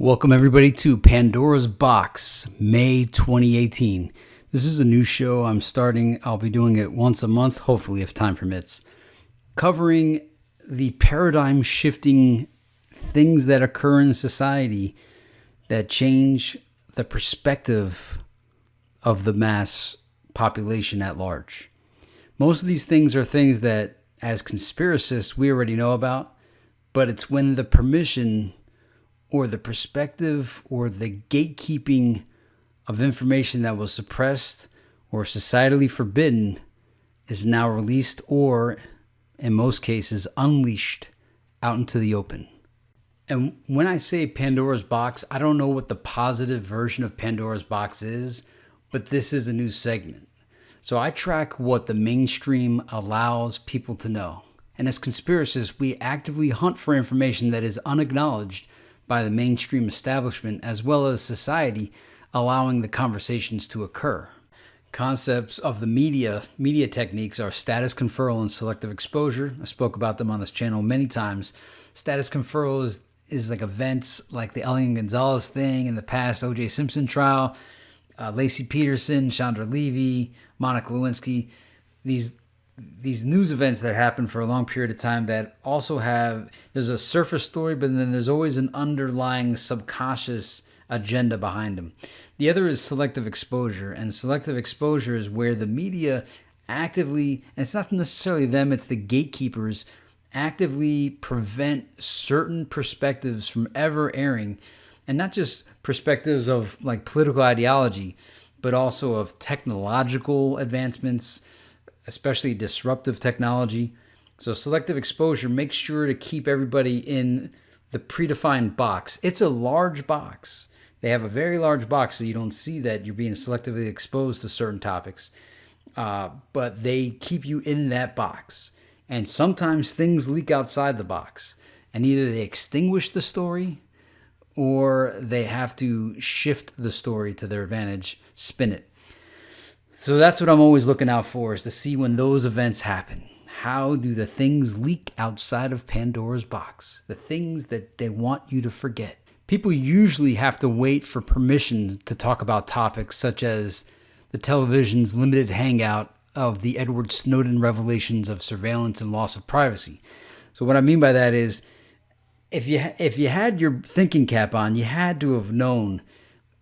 Welcome everybody to Pandora's Box, May 2018. This is a new show I'm starting. I'll be doing it once a month, hopefully if time permits, covering the paradigm shifting things that occur in society that change the perspective of the mass population at large. Most of these things are things that, as conspiracists, we already know about, but it's when the permission or the perspective or the gatekeeping of information that was suppressed or societally forbidden is now released or, in most cases, unleashed out into the open. And when I say Pandora's Box, I don't know what the positive version of Pandora's Box is, but this is a new segment. So I track what the mainstream allows people to know. And as conspiracists, we actively hunt for information that is unacknowledged by the mainstream establishment, as well as society, allowing the conversations to occur. Concepts of the media techniques are status conferral and selective exposure. I spoke about them on this channel many times. Status conferral is like events like the Elian Gonzalez thing in the past, O.J. Simpson trial, Lacey Peterson, Chandra Levy, Monica Lewinsky, these news events that happen for a long period of time that also there's a surface story, but then there's always an underlying subconscious agenda behind them. The other is selective exposure, and selective exposure is where the media actively, and it's not necessarily them, it's the gatekeepers, actively prevent certain perspectives from ever airing, and not just perspectives of like political ideology, but also of technological advancements, especially disruptive technology. So selective exposure makes sure to keep everybody in the predefined box. It's a large box. They have a very large box, so you don't see that you're being selectively exposed to certain topics. But they keep you in that box. And sometimes things leak outside the box. And either they extinguish the story or they have to shift the story to their advantage, spin it. So that's what I'm always looking out for, is to see when those events happen. How do the things leak outside of Pandora's box? The things that they want you to forget. People usually have to wait for permission to talk about topics such as the television's limited hangout of the Edward Snowden revelations of surveillance and loss of privacy. So what I mean by that is, if you had your thinking cap on, you had to have known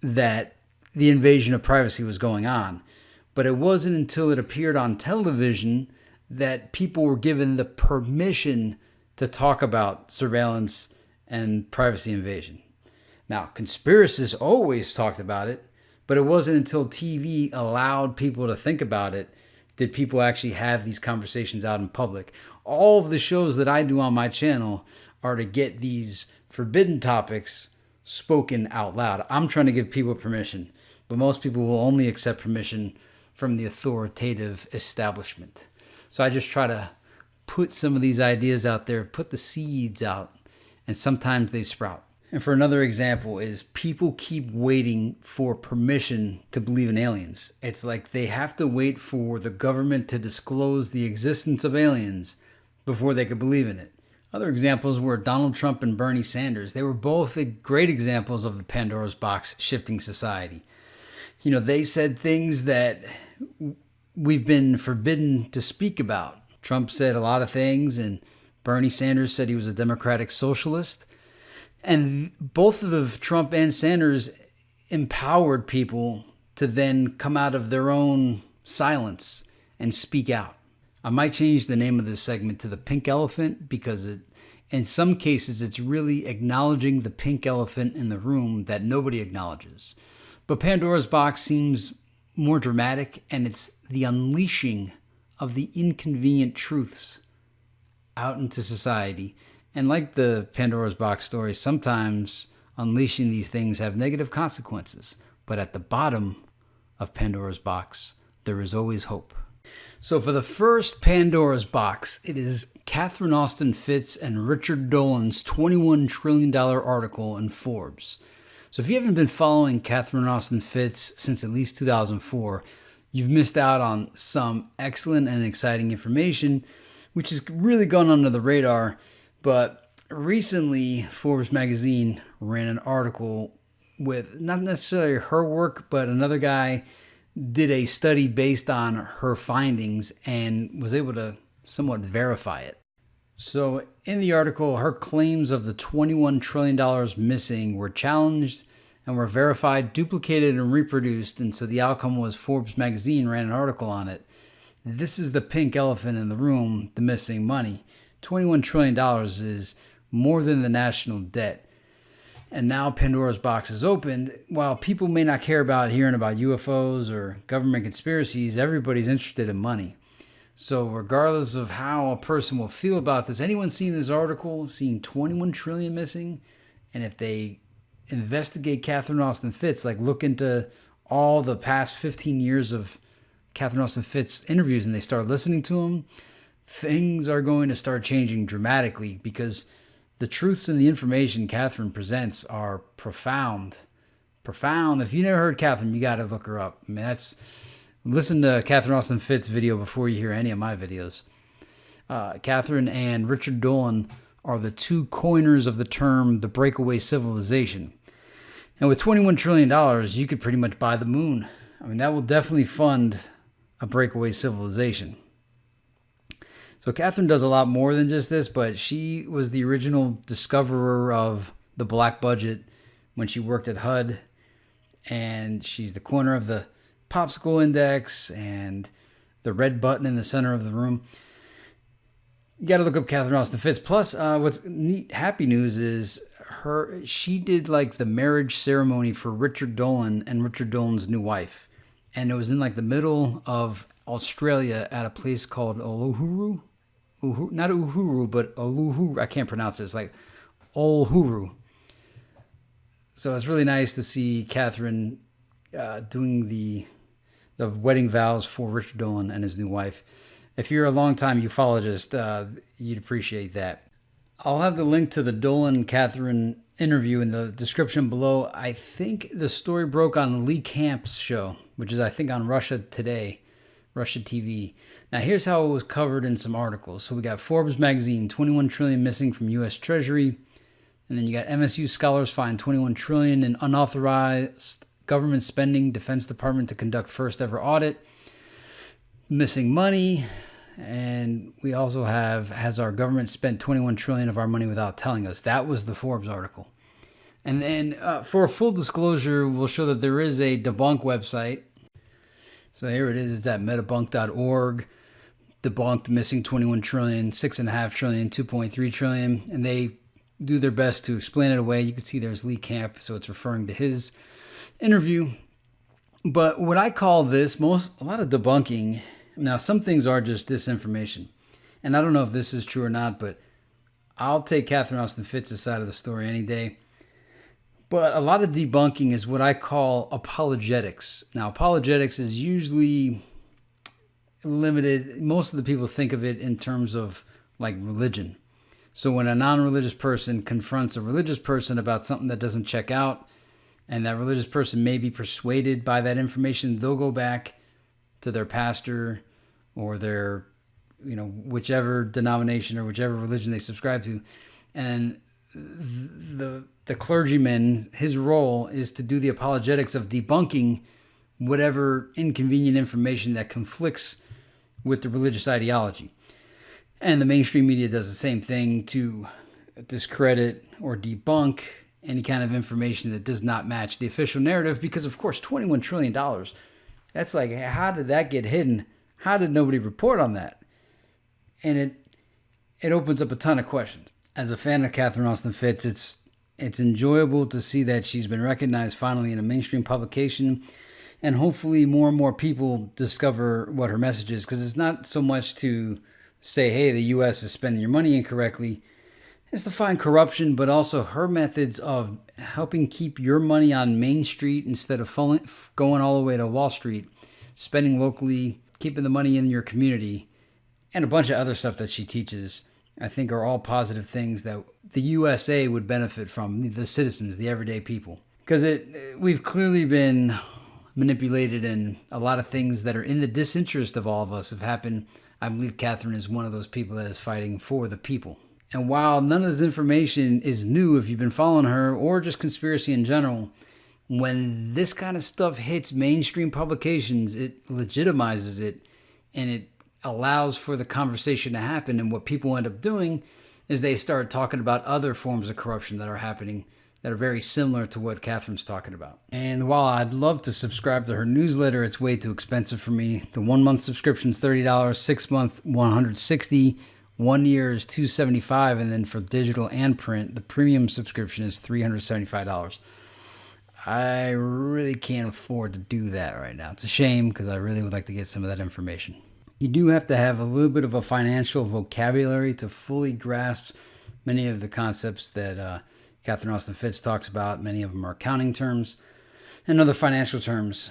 that the invasion of privacy was going on. But it wasn't until it appeared on television that people were given the permission to talk about surveillance and privacy invasion. Now, conspiracists always talked about it, but it wasn't until TV allowed people to think about it did people actually have these conversations out in public. All of the shows that I do on my channel are to get these forbidden topics spoken out loud. I'm trying to give people permission, but most people will only accept permission from the authoritative establishment. So I just try to put some of these ideas out there, put the seeds out, and sometimes they sprout. And for another example is people keep waiting for permission to believe in aliens. It's like they have to wait for the government to disclose the existence of aliens before they could believe in it. Other examples were Donald Trump and Bernie Sanders. They were both great examples of the Pandora's Box shifting society. You know, they said things that we've been forbidden to speak about. Trump said a lot of things, and Bernie Sanders said he was a democratic socialist. And both of the Trump and Sanders empowered people to then come out of their own silence and speak out. I might change the name of this segment to the pink elephant, because in some cases it's really acknowledging the pink elephant in the room that nobody acknowledges. But Pandora's Box seems more dramatic, and it's the unleashing of the inconvenient truths out into society. And like the Pandora's Box story, sometimes unleashing these things have negative consequences. But at the bottom of Pandora's Box, there is always hope. So for the first Pandora's Box, it is Catherine Austin Fitts and Richard Dolan's $21 trillion article in Forbes. So if you haven't been following Catherine Austin Fitts since at least 2004, you've missed out on some excellent and exciting information, which has really gone under the radar. But recently, Forbes magazine ran an article with not necessarily her work, but another guy did a study based on her findings and was able to somewhat verify it. So in the article, her claims of the $21 trillion missing were challenged and were verified, duplicated, and reproduced. And so the outcome was Forbes magazine ran an article on it. This is the pink elephant in the room, the missing money. $21 trillion is more than the national debt. And now Pandora's Box is opened. While people may not care about hearing about UFOs or government conspiracies, everybody's interested in money. So regardless of how a person will feel about this, anyone seeing this article, seeing 21 trillion missing, and if they investigate Catherine Austin Fitts, like look into all the past 15 years of Catherine Austin Fitts interviews and they start listening to them, things are going to start changing dramatically because the truths and the information Catherine presents are profound. Profound. If you never heard Catherine, you got to look her up. I mean, listen to Catherine Austin Fitts' video before you hear any of my videos. Catherine and Richard Dolan are the two coiners of the term the breakaway civilization. And with $21 trillion, you could pretty much buy the moon. I mean, that will definitely fund a breakaway civilization. So Catherine does a lot more than just this, but she was the original discoverer of the black budget when she worked at HUD. And she's the coiner of the popsicle index and the red button in the center of the room. You got to look up Catherine Austin Fitts. Plus, what's neat, happy news is she did like the marriage ceremony for Richard Dolan and Richard Dolan's new wife. And it was in like the middle of Australia at a place called Uluru. Not Uhuru, but Uluru. I can't pronounce it. It's like Uluru. So it's really nice to see Catherine doing the wedding vows for Richard Dolan and his new wife. If you're a longtime ufologist, you'd appreciate that. I'll have the link to the Dolan-Catherine interview in the description below. I think the story broke on Lee Camp's show, which is, I think, on Russia Today, Russia TV. Now, here's how it was covered in some articles. So we got Forbes magazine, 21 trillion missing from U.S. Treasury. And then you got MSU scholars find 21 trillion in unauthorized government spending, Defense Department to conduct first ever audit, missing money. And we also has our government spent 21 trillion of our money without telling us. That was the Forbes article. And then for a full disclosure, we'll show that there is a debunk website. So here it is. It's at metabunk.org. Debunked missing 21 trillion, 6.5 trillion, 2.3 trillion. And they do their best to explain it away. You can see there's Lee Camp, so it's referring to his interview. But what I call this, a lot of debunking. Now, some things are just disinformation. And I don't know if this is true or not, but I'll take Catherine Austin Fitts' side of the story any day. But a lot of debunking is what I call apologetics. Now, apologetics is usually limited. Most of the people think of it in terms of like religion. So when a non-religious person confronts a religious person about something that doesn't check out, and that religious person may be persuaded by that information, they'll go back to their pastor or their, whichever denomination or whichever religion they subscribe to. And the clergyman, his role is to do the apologetics of debunking whatever inconvenient information that conflicts with the religious ideology. And the mainstream media does the same thing to discredit or debunk any kind of information that does not match the official narrative, because of course $21 trillion, that's like, how did that get hidden? How did nobody report on that? And it opens up a ton of questions. As a fan of Catherine Austin Fitts, it's enjoyable to see that she's been recognized finally in a mainstream publication, and hopefully more and more people discover what her message is, because it's not so much to say, hey, the U.S. is spending your money incorrectly. It's to find corruption, but also her methods of helping keep your money on Main Street instead of going all the way to Wall Street, spending locally, keeping the money in your community, and a bunch of other stuff that she teaches, I think are all positive things that the USA would benefit from, the citizens, the everyday people. Because we've clearly been manipulated, and a lot of things that are in the disinterest of all of us have happened. I believe Catherine is one of those people that is fighting for the people. And while none of this information is new if you've been following her or just conspiracy in general, when this kind of stuff hits mainstream publications, it legitimizes it and it allows for the conversation to happen. And what people end up doing is they start talking about other forms of corruption that are happening that are very similar to what Catherine's talking about. And while I'd love to subscribe to her newsletter, it's way too expensive for me. The 1 month subscription is $30, 6 month $160, 1 year is $275, and then for digital and print, the premium subscription is $375. I really can't afford to do that right now. It's a shame because I really would like to get some of that information. You do have to have a little bit of a financial vocabulary to fully grasp many of the concepts that Catherine Austin Fitts talks about. Many of them are accounting terms and other financial terms.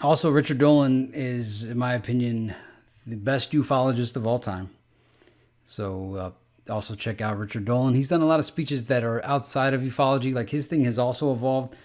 Also, Richard Dolan is, in my opinion, the best ufologist of all time. So also check out Richard Dolan. He's done a lot of speeches that are outside of ufology. Like his thing has also evolved.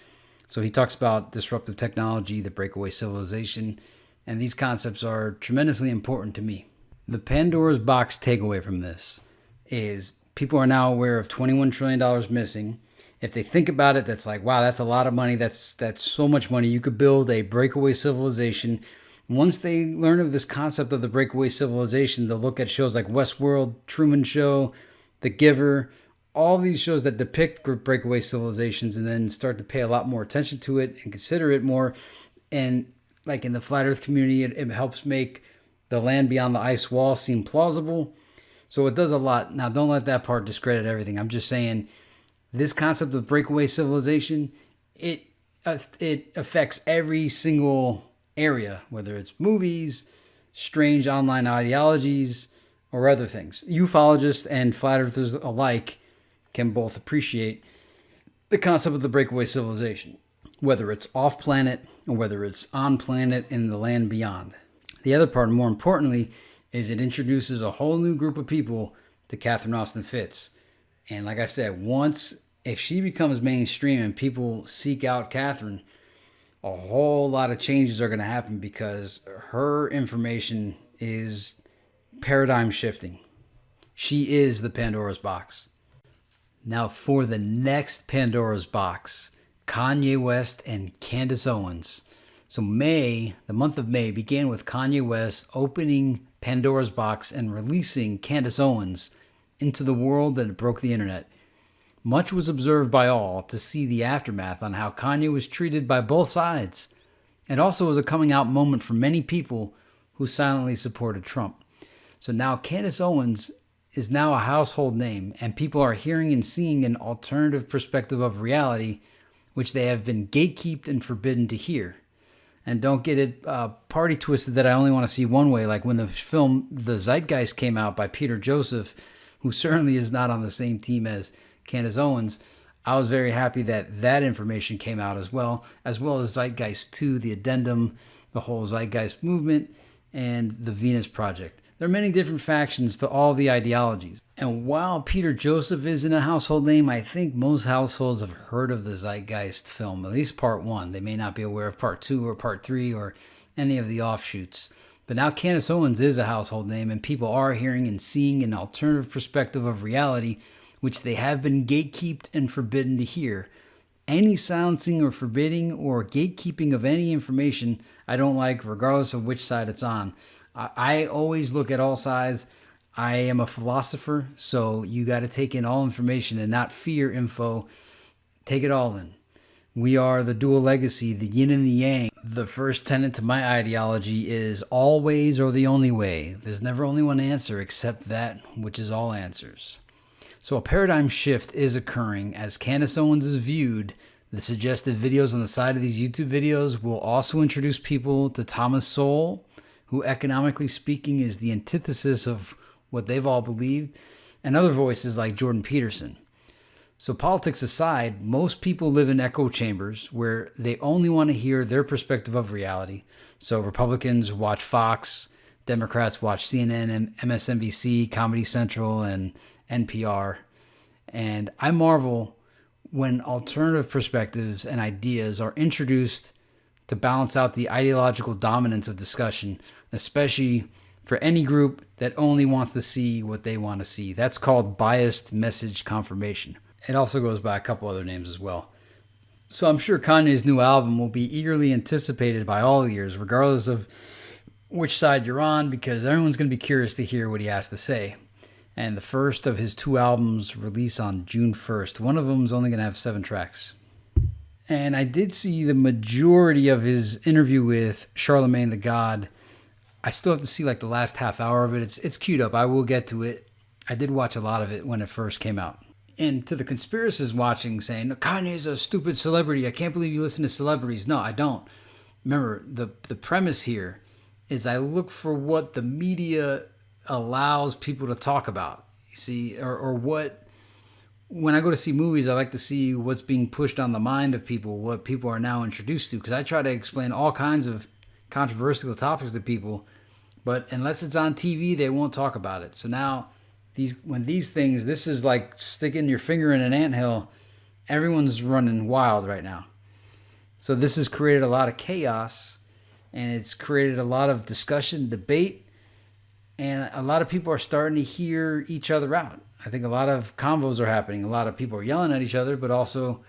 So he talks about disruptive technology, the breakaway civilization, and these concepts are tremendously important to me. The Pandora's Box takeaway from this is people are now aware of $21 trillion missing. If they think about it, that's like, wow, that's a lot of money. That's so much money. You could build a breakaway civilization. Once they learn of this concept of the breakaway civilization, they'll look at shows like Westworld, Truman Show, The Giver, all these shows that depict breakaway civilizations, and then start to pay a lot more attention to it and consider it more. And like in the flat earth community, it helps make the land beyond the ice wall seem plausible. So it does a lot. Now, don't let that part discredit everything. I'm just saying this concept of breakaway civilization, it affects every single area, whether it's movies, strange online ideologies, or other things. Ufologists and flat earthers alike can both appreciate the concept of the breakaway civilization, whether it's off planet or whether it's on planet in the land beyond. The other part, more importantly, is it introduces a whole new group of people to Catherine Austin Fitts. And like I said, if she becomes mainstream and people seek out Catherine, a whole lot of changes are going to happen because her information is paradigm shifting. She is the Pandora's Box. Now for the next Pandora's Box, Kanye West and Candace Owens. So the month of May began with Kanye West opening Pandora's Box and releasing Candace Owens into the world that broke the internet. Much was observed by all to see the aftermath on how Kanye was treated by both sides. It also was a coming out moment for many people who silently supported Trump. So now Candace Owens is now a household name, and people are hearing and seeing an alternative perspective of reality, which they have been gatekept and forbidden to hear. And don't get it party twisted that I only want to see one way. Like when the film The Zeitgeist came out by Peter Joseph, who certainly is not on the same team as Candace Owens, I was very happy that that information came out as well as Zeitgeist 2, the addendum, the whole Zeitgeist movement, and the Venus Project. There are many different factions to all the ideologies. And while Peter Joseph isn't a household name, I think most households have heard of the Zeitgeist film, at least part 1. They may not be aware of part 2 or part 3 or any of the offshoots. But now Candace Owens is a household name, and people are hearing and seeing an alternative perspective of reality, which they have been gatekept and forbidden to hear. Any silencing or forbidding or gatekeeping of any information I don't like, regardless of which side it's on. I always look at all sides. I am a philosopher, so you got to take in all information and not fear info. Take it all in. We are the dual legacy, the yin and the yang. The first tenet to my ideology is all ways are the only way. There's never only one answer except that which is all answers. So a paradigm shift is occurring as Candace Owens is viewed. The suggested videos on the side of these YouTube videos will also introduce people to Thomas Sowell, who economically speaking is the antithesis of what they've all believed, and other voices like Jordan Peterson. So politics aside, most people live in echo chambers where they only want to hear their perspective of reality. So Republicans watch Fox, Democrats watch CNN and MSNBC, Comedy Central, and NPR. And I marvel when alternative perspectives and ideas are introduced to balance out the ideological dominance of discussion, especially for any group that only wants to see what they want to see. That's called biased message confirmation. It also goes by a couple other names as well. So I'm sure Kanye's new album will be eagerly anticipated by all ears, regardless of which side you're on, because everyone's going to be curious to hear what he has to say. And the first of his 2 albums release on June 1st. One of them is only going to have 7 tracks. And I did see the majority of his interview with Charlemagne the God. I still have to see like the last half hour of it. It's queued up. I will get to it. I did watch a lot of it when it first came out. And to the conspiracists watching saying, Kanye's a stupid celebrity. I can't believe you listen to celebrities. No, I don't. Remember, the premise here is I look for what the media allows people to talk about. You see, or what, when I go to see movies, I like to see what's being pushed on the mind of people, what people are now introduced to. Because I try to explain all kinds of controversial topics to people, but unless it's on TV, they won't talk about it. So now, these things, this is like sticking your finger in an anthill. Everyone's running wild right now. So this has created a lot of chaos, and it's created a lot of discussion, debate, and a lot of people are starting to hear each other out. I think a lot of convos are happening. A lot of people are yelling at each other, but also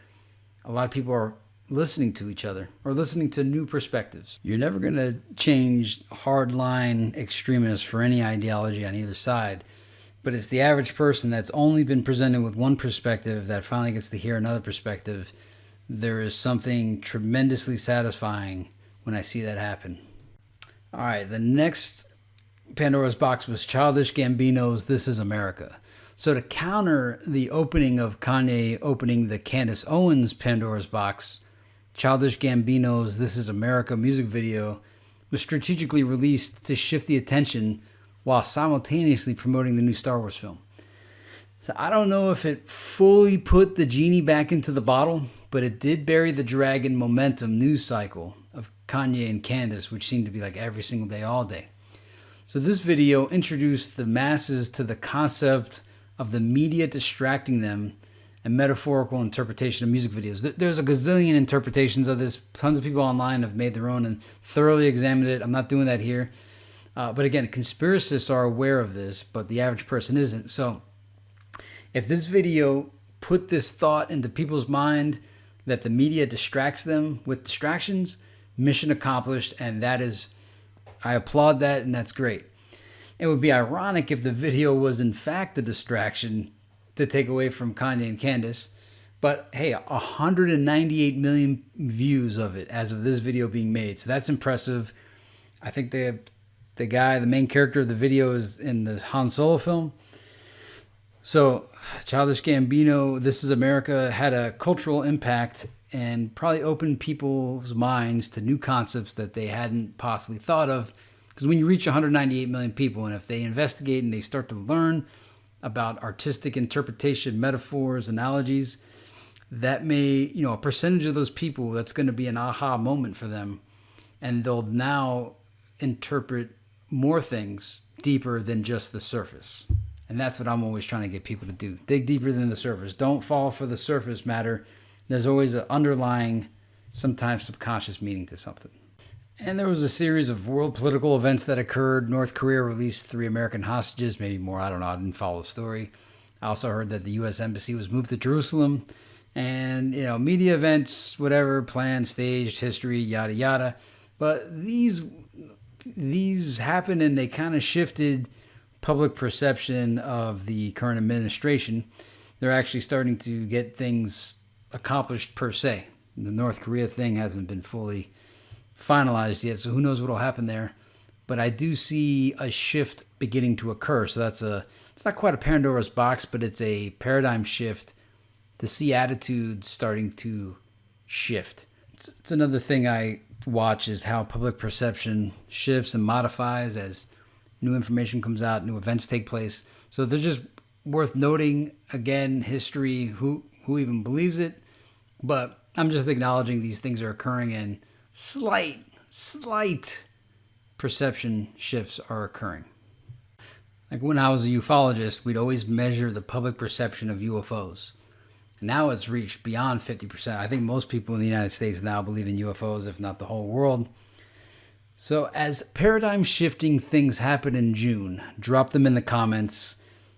a lot of people are listening to each other or listening to new perspectives. You're never going to change hardline extremists for any ideology on either side. But it's the average person that's only been presented with one perspective that finally gets to hear another perspective. There is something tremendously satisfying when I see that happen. All right, the next Pandora's Box was Childish Gambino's This Is America. So to counter the opening of Kanye opening the Candace Owens Pandora's Box, Childish Gambino's This Is America music video was strategically released to shift the attention while simultaneously promoting the new Star Wars film. So I don't know if it fully put the genie back into the bottle, but it did bury the Dragon momentum news cycle of Kanye and Candace, which seemed to be like every single day, all day. So this video introduced the masses to the concept of the media distracting them and metaphorical interpretation of music videos. There's a gazillion interpretations of this. Tons of people online have made their own and thoroughly examined it. I'm not doing that here. But again, conspiracists are aware of this, but the average person isn't. So if this video put this thought into people's mind that the media distracts them with distractions, mission accomplished, and that is, I applaud that, and that's great. It would be ironic if the video was in fact a distraction to take away from Kanye and Candace. But hey, 198 million views of it as of this video being made. So that's impressive. I think the main character of the video is in the Han Solo film. So Childish Gambino, This Is America, had a cultural impact and probably opened people's minds to new concepts that they hadn't possibly thought of. Because when you reach 198 million people, and if they investigate and they start to learn about artistic interpretation, metaphors, analogies, that may, a percentage of those people, that's going to be an aha moment for them. And they'll now interpret more things deeper than just the surface. And that's what I'm always trying to get people to do. Dig deeper than the surface. Don't fall for the surface matter. There's always an underlying, sometimes subconscious meaning to something. And there was a series of world political events that occurred. North Korea released 3 American hostages, maybe more, I don't know, I didn't follow the story. I also heard that the U.S. Embassy was moved to Jerusalem. And, media events, whatever, planned, staged, history, yada, yada. But these happened and they kind of shifted public perception of the current administration. They're actually starting to get things accomplished per se. The North Korea thing hasn't been fully finalized yet, so who knows what will happen there. But I do see a shift beginning to occur. So it's not quite a Pandora's box, but it's a paradigm shift to see attitudes starting to shift. It's another thing I watch is how public perception shifts and modifies as new information comes out, new events take place. So they're just worth noting. Again, history, who even believes it? But I'm just acknowledging these things are occurring and slight perception shifts are occurring. Like when I was a ufologist, we'd always measure the public perception of UFOs. Now it's reached beyond 50%. I think most people in the United States now believe in UFOs, if not the whole world. So as paradigm shifting things happen in June, drop them in the comments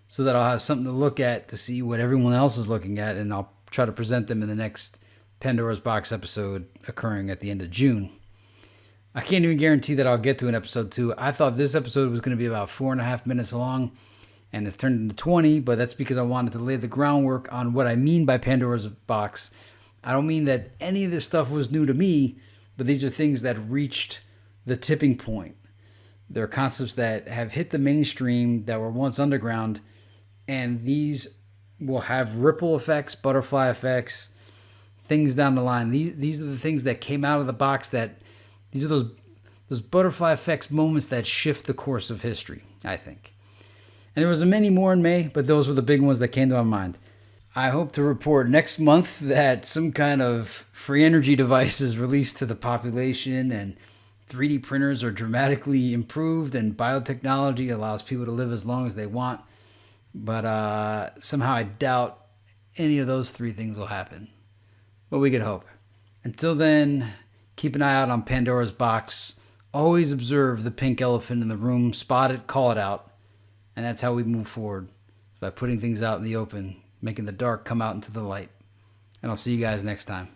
so that I'll have something to look at to see what everyone else is looking at, and I'll try to present them in the next Pandora's Box episode occurring at the end of June. I can't even guarantee that I'll get to an episode 2. I thought this episode was going to be about 4.5 minutes long, and it's turned into 20, but that's because I wanted to lay the groundwork on what I mean by Pandora's Box. I don't mean that any of this stuff was new to me, but these are things that reached the tipping point. There are concepts that have hit the mainstream that were once underground, and these will have ripple effects, butterfly effects, things down the line. These are the things that came out of the box these are those butterfly effects moments that shift the course of history, I think. And there was many more in May, but those were the big ones that came to my mind. I hope to report next month that some kind of free energy device is released to the population, and 3D printers are dramatically improved, and biotechnology allows people to live as long as they want. But somehow I doubt any of those 3 things will happen. But we could hope. Until then, keep an eye out on Pandora's Box. Always observe the pink elephant in the room. Spot it, call it out. And that's how we move forward, by putting things out in the open, making the dark come out into the light. And I'll see you guys next time.